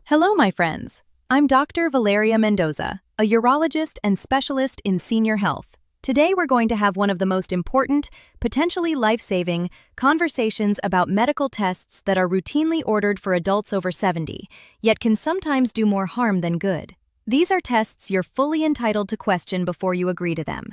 Hello, my friends. I'm Dr. Valeria Mendoza, a urologist and specialist in senior health. Today, we're going to have one of the most important, potentially life-saving, conversations about medical tests that are routinely ordered for adults over 70, yet can sometimes do more harm than good. These are tests you're fully entitled to question before you agree to them.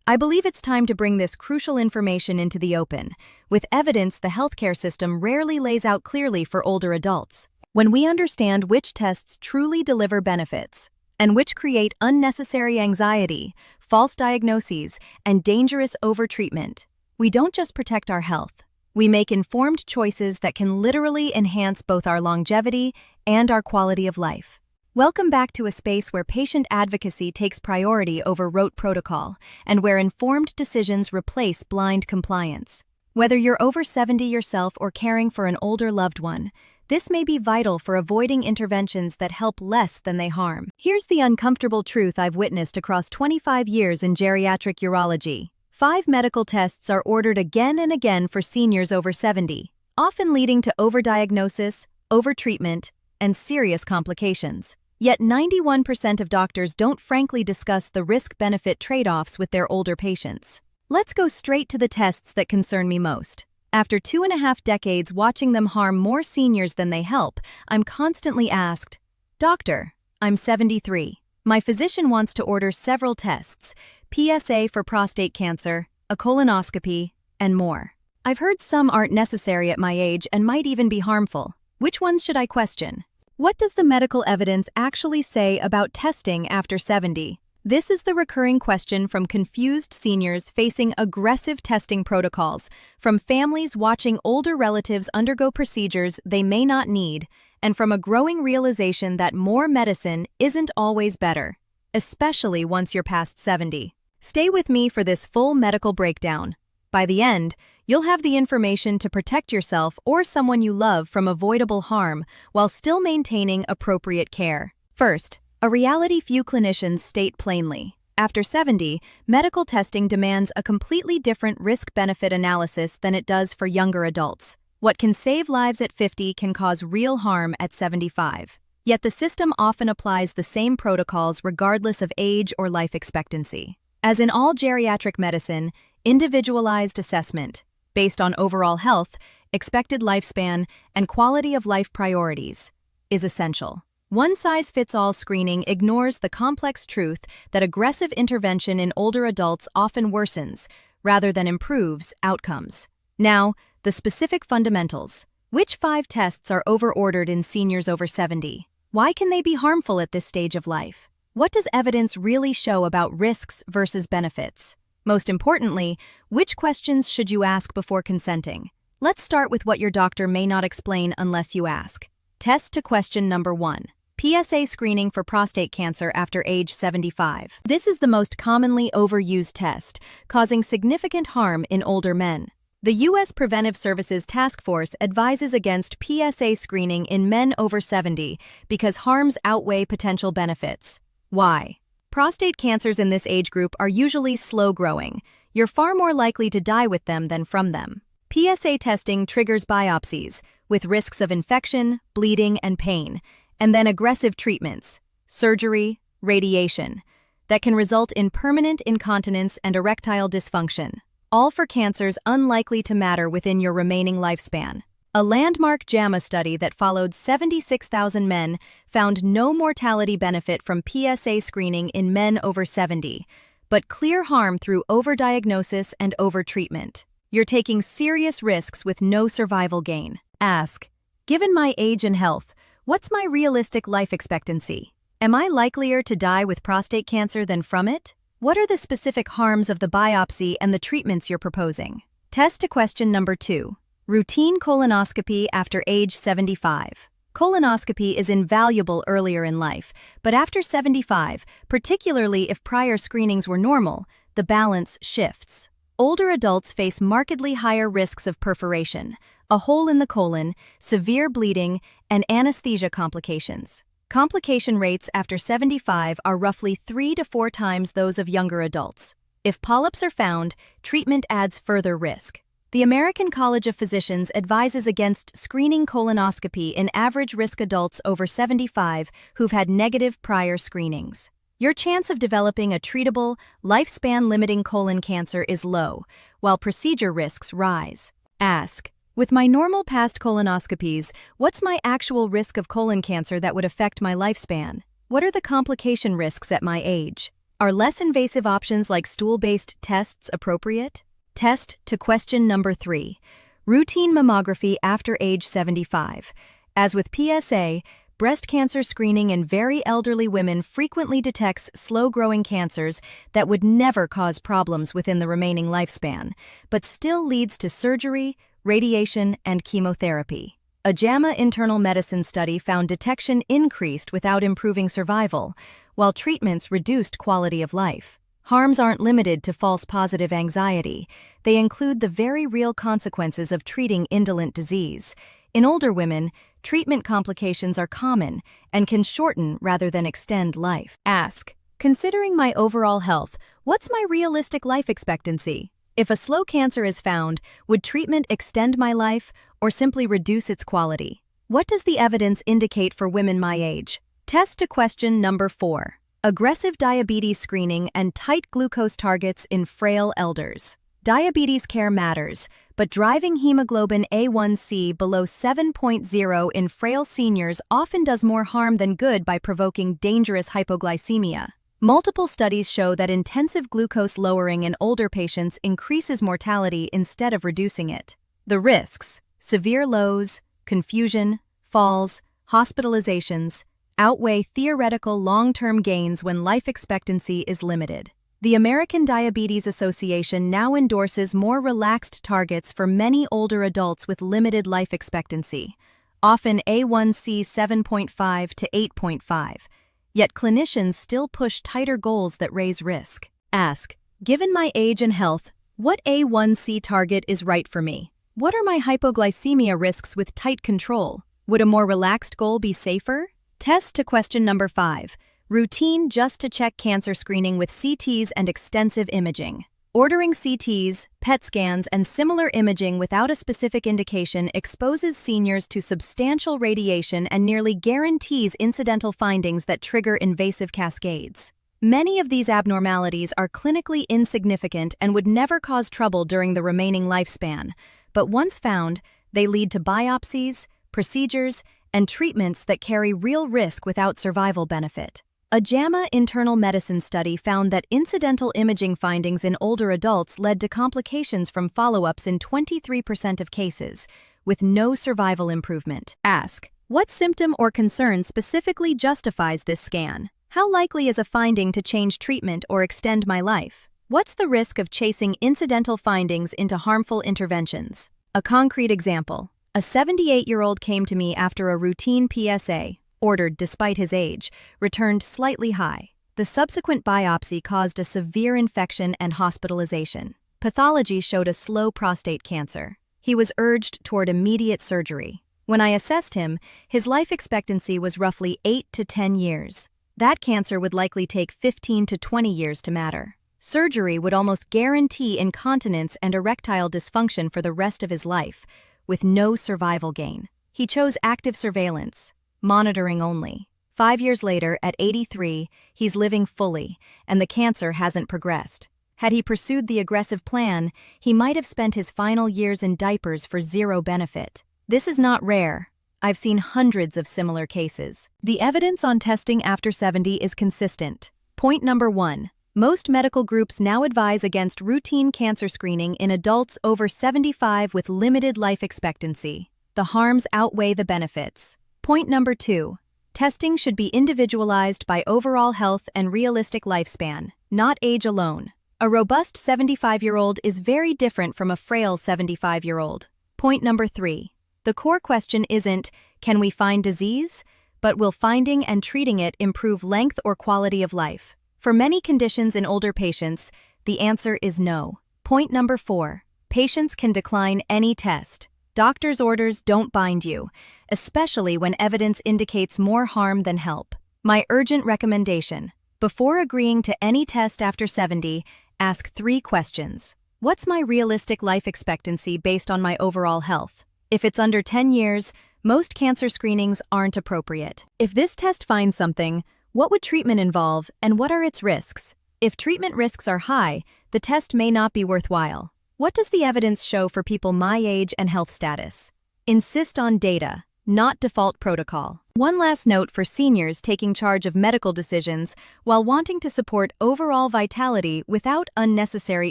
I believe it's time to bring this crucial information into the open, with evidence the healthcare system rarely lays out clearly for older adults. When we understand which tests truly deliver benefits and which create unnecessary anxiety, false diagnoses, and dangerous overtreatment, we don't just protect our health. We make informed choices that can literally enhance both our longevity and our quality of life. Welcome back to a space where patient advocacy takes priority over rote protocol and where informed decisions replace blind compliance. Whether you're over 70 yourself or caring for an older loved one, this may be vital for avoiding interventions that help less than they harm. Here's the uncomfortable truth I've witnessed across 25 years in geriatric urology. 5 medical tests are ordered again and again for seniors over 70, often leading to overdiagnosis, overtreatment, and serious complications. Yet 91% of doctors don't frankly discuss the risk-benefit trade-offs with their older patients. Let's go straight to the tests that concern me most. After 2.5 decades watching them harm more seniors than they help, I'm constantly asked, "Doctor, I'm 73. My physician wants to order several tests, PSA for prostate cancer, a colonoscopy, and more. I've heard some aren't necessary at my age and might even be harmful. Which ones should I question? What does the medical evidence actually say about testing after 70? This is the recurring question from confused seniors facing aggressive testing protocols, from families watching older relatives undergo procedures they may not need, and from a growing realization that more medicine isn't always better, especially once you're past 70. Stay with me for this full medical breakdown. By the end, you'll have the information to protect yourself or someone you love from avoidable harm while still maintaining appropriate care. First, a reality few clinicians state plainly. After 70, medical testing demands a completely different risk-benefit analysis than it does for younger adults. What can save lives at 50 can cause real harm at 75. Yet the system often applies the same protocols regardless of age or life expectancy. As in all geriatric medicine, individualized assessment, based on overall health, expected lifespan, and quality of life priorities, is essential. One-size-fits-all screening ignores the complex truth that aggressive intervention in older adults often worsens, rather than improves, outcomes. Now, the specific fundamentals. Which 5 tests are over-ordered in seniors over 70? Why can they be harmful at this stage of life? What does evidence really show about risks versus benefits? Most importantly, which questions should you ask before consenting? Let's start with what your doctor may not explain unless you ask. Test to question number 1. PSA screening for prostate cancer after age 75. This is the most commonly overused test, causing significant harm in older men. The U.S. Preventive Services Task Force advises against PSA screening in men over 70 because harms outweigh potential benefits. Why? Prostate cancers in this age group are usually slow-growing. You're far more likely to die with them than from them. PSA testing triggers biopsies, with risks of infection, bleeding, and pain, and then aggressive treatments, surgery, radiation, that can result in permanent incontinence and erectile dysfunction, all for cancers unlikely to matter within your remaining lifespan. A landmark JAMA study that followed 76,000 men found no mortality benefit from PSA screening in men over 70, but clear harm through overdiagnosis and overtreatment. You're taking serious risks with no survival gain. Ask, given my age and health, what's my realistic life expectancy? Am I likelier to die with prostate cancer than from it? What are the specific harms of the biopsy and the treatments you're proposing? Test to question number 2. Routine colonoscopy after age 75. Colonoscopy is invaluable earlier in life, but after 75, particularly if prior screenings were normal, the balance shifts. Older adults face markedly higher risks of perforation, a hole in the colon, severe bleeding, and anesthesia complications. Complication rates after 75 are roughly 3 to 4 times those of younger adults. If polyps are found, treatment adds further risk. The American College of Physicians advises against screening colonoscopy in average-risk adults over 75 who've had negative prior screenings. Your chance of developing a treatable, lifespan-limiting colon cancer is low, while procedure risks rise. Ask, with my normal past colonoscopies, what's my actual risk of colon cancer that would affect my lifespan? What are the complication risks at my age? Are less invasive options like stool-based tests appropriate? Test to question number 3. Routine mammography after age 75. As with PSA, breast cancer screening in very elderly women frequently detects slow-growing cancers that would never cause problems within the remaining lifespan, but still leads to surgery, radiation, and chemotherapy. A JAMA internal medicine study found detection increased without improving survival, while treatments reduced quality of life. Harms aren't limited to false positive anxiety. They include the very real consequences of treating indolent disease. In older women, treatment complications are common and can shorten rather than extend life. Ask, considering my overall health, what's my realistic life expectancy? If a slow cancer is found, would treatment extend my life or simply reduce its quality? What does the evidence indicate for women my age? Test to question number 4. Aggressive diabetes screening and tight glucose targets in frail elders. Diabetes care matters, but driving hemoglobin A1C below 7.0 in frail seniors often does more harm than good by provoking dangerous hypoglycemia. Multiple studies show that intensive glucose lowering in older patients increases mortality instead of reducing it. The risks, severe lows, confusion, falls, hospitalizations, outweigh theoretical long-term gains when life expectancy is limited. The American Diabetes Association now endorses more relaxed targets for many older adults with limited life expectancy, often A1C 7.5 to 8.5. Yet clinicians still push tighter goals that raise risk. Ask, given my age and health, what A1C target is right for me? What are my hypoglycemia risks with tight control? Would a more relaxed goal be safer? Test to question number 5. Routine just-to-check cancer screening with CTs and extensive imaging. Ordering CTs, PET scans, and similar imaging without a specific indication exposes seniors to substantial radiation and nearly guarantees incidental findings that trigger invasive cascades. Many of these abnormalities are clinically insignificant and would never cause trouble during the remaining lifespan, but once found, they lead to biopsies, procedures, and treatments that carry real risk without survival benefit. A JAMA internal medicine study found that incidental imaging findings in older adults led to complications from follow-ups in 23% of cases, with no survival improvement. Ask, what symptom or concern specifically justifies this scan? How likely is a finding to change treatment or extend my life? What's the risk of chasing incidental findings into harmful interventions? A concrete example. A 78-year-old came to me after a routine PSA, ordered despite his age, returned slightly high. The subsequent biopsy caused a severe infection and hospitalization. Pathology showed a slow prostate cancer. He was urged toward immediate surgery. When I assessed him, his life expectancy was roughly 8 to 10 years. That cancer would likely take 15 to 20 years to matter. Surgery would almost guarantee incontinence and erectile dysfunction for the rest of his life, with no survival gain. He chose active surveillance, monitoring only. 5 years later, at 83, he's living fully, and the cancer hasn't progressed. Had he pursued the aggressive plan, he might have spent his final years in diapers for zero benefit. This is not rare. I've seen hundreds of similar cases. The evidence on testing after 70 is consistent. Point number 1. Most medical groups now advise against routine cancer screening in adults over 75 with limited life expectancy. The harms outweigh the benefits. Point number 2. Testing should be individualized by overall health and realistic lifespan, not age alone. A robust 75-year-old is very different from a frail 75-year-old. Point number 3. The core question isn't, can we find disease? But will finding and treating it improve length or quality of life? For many conditions in older patients, the answer is no. Point number 4. Patients can decline any test. Doctor's orders don't bind you, especially when evidence indicates more harm than help. My urgent recommendation: before agreeing to any test after 70, ask 3 questions. What's my realistic life expectancy based on my overall health? If it's under 10 years, most cancer screenings aren't appropriate. If this test finds something, what would treatment involve and what are its risks? If treatment risks are high, the test may not be worthwhile. What does the evidence show for people my age and health status? Insist on data, not default protocol. One last note for seniors taking charge of medical decisions while wanting to support overall vitality without unnecessary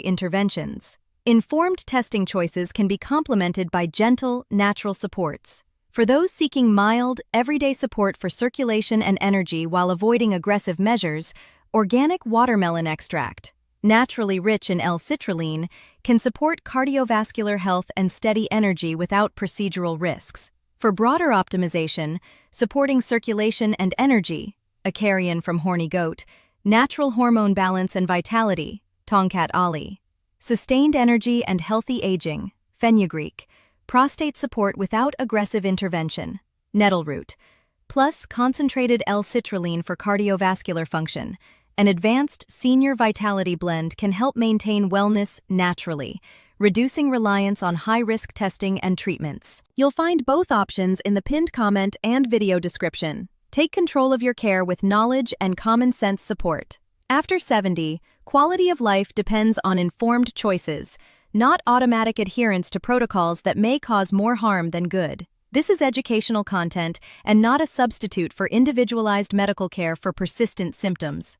interventions. Informed testing choices can be complemented by gentle, natural supports. For those seeking mild, everyday support for circulation and energy while avoiding aggressive measures, organic watermelon extract, naturally rich in L-citrulline, can support cardiovascular health and steady energy without procedural risks. For broader optimization, supporting circulation and energy, a carrion from horny goat, natural hormone balance and vitality, Tongkat Ali, sustained energy and healthy aging, fenugreek, prostate support without aggressive intervention, nettle root, plus concentrated L-citrulline for cardiovascular function. An advanced senior vitality blend can help maintain wellness naturally, reducing reliance on high-risk testing and treatments. You'll find both options in the pinned comment and video description. Take control of your care with knowledge and common sense support. After 70, quality of life depends on informed choices, not automatic adherence to protocols that may cause more harm than good. This is educational content and not a substitute for individualized medical care for persistent symptoms.